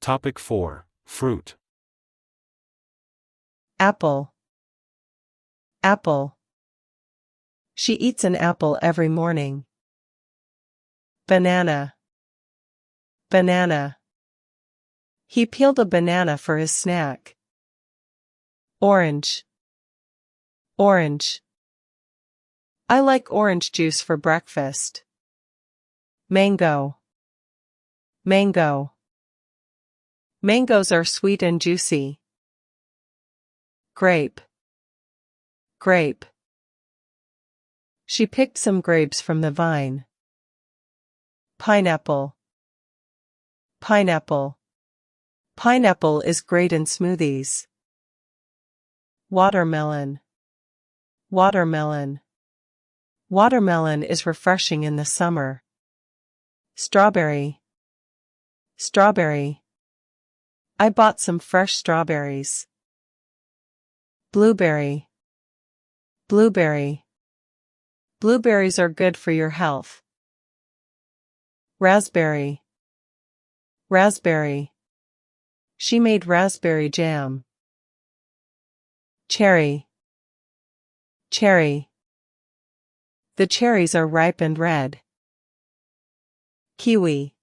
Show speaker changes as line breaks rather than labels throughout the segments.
Topic 4. Fruit.
Apple. Apple. She eats an apple every morning. Banana. Banana. He peeled a banana for his snack. Orange. Orange. I like orange juice for breakfast. Mango. Mango. Mangoes are sweet and juicy. Grape. Grape. She picked some grapes from the vine. Pineapple. Pineapple. Pineapple is great in smoothies. Watermelon. Watermelon. Watermelon is refreshing in the summer. Strawberry. Strawberry. I bought some fresh strawberries. Blueberry. Blueberry. Blueberries are good for your health. Raspberry. Raspberry. She made raspberry jam. Cherry. Cherry. The cherries are ripe and red. Kiwi.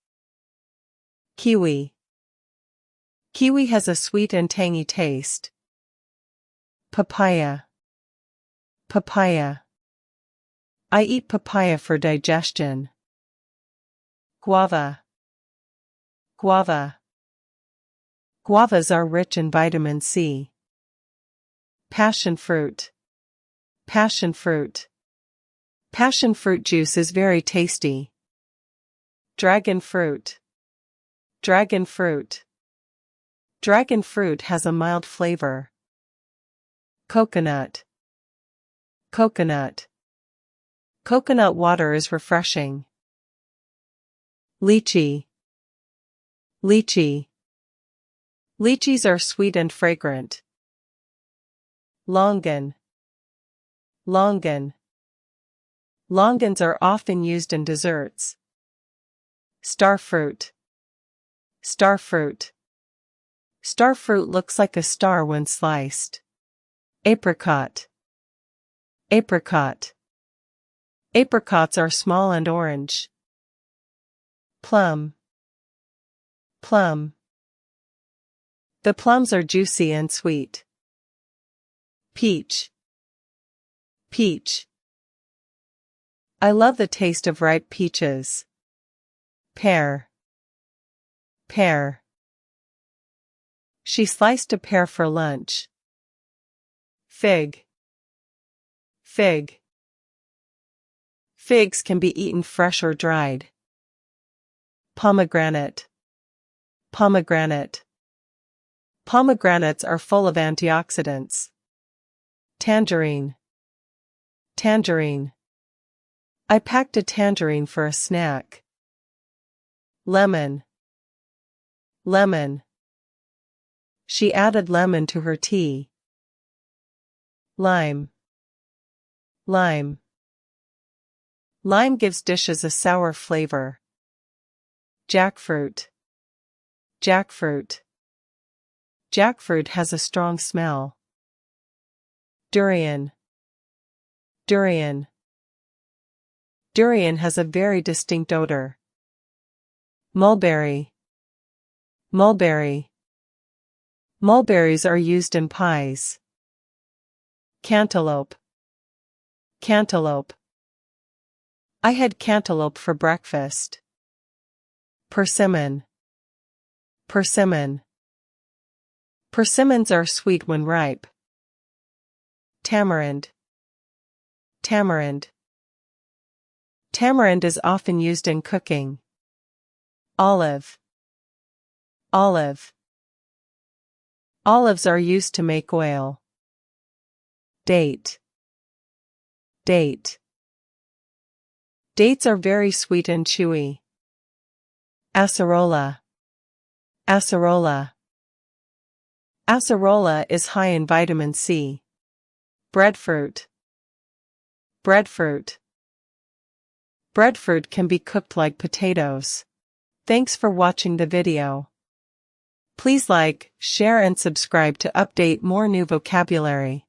Kiwi. Kiwi has a sweet and tangy taste. Papaya. Papaya. I eat papaya for digestion. Guava. Guava. Guavas are rich in vitamin C. Passion fruit. Passion fruit. Passion fruit juice is very tasty. Dragon fruit. Dragon fruit. Dragon fruit has a mild flavor. Coconut. Coconut. Coconut water is refreshing. Lychee. Lychee. Lychees are sweet and fragrant. Longan. Longan. Longans are often used in desserts. Starfruit. Starfruit. Starfruit looks like a star when sliced. Apricot. Apricot. Apricots are small and orange. Plum. Plum. The plums are juicy and sweet. Peach. Peach. I love the taste of ripe peaches. Pear. Pear. She sliced a pear for lunch. Fig. Fig. Figs can be eaten fresh or dried. Pomegranate. Pomegranate. Pomegranates are full of antioxidants. Tangerine. Tangerine. I packed a tangerine for a snack. Lemon. Lemon. She added lemon to her tea. Lime. Lime. Lime gives dishes a sour flavor. Jackfruit. Jackfruit. Jackfruit has a strong smell. Durian. Durian. Durian has a very distinct odor. Mulberry. Mulberry. Mulberries are used in pies. Cantaloupe. Cantaloupe. I had cantaloupe for breakfast. Persimmon. Persimmon. Persimmons are sweet when ripe. Tamarind. Tamarind. Tamarind is often used in cooking. Olive. Olive. Olives are used to make oil. Date. Date. Dates are very sweet and chewy. Acerola. Acerola. Acerola is high in vitamin C. Breadfruit. Breadfruit. Breadfruit can be cooked like potatoes. Thanks for watching the video. Please like, share and subscribe to update more new vocabulary.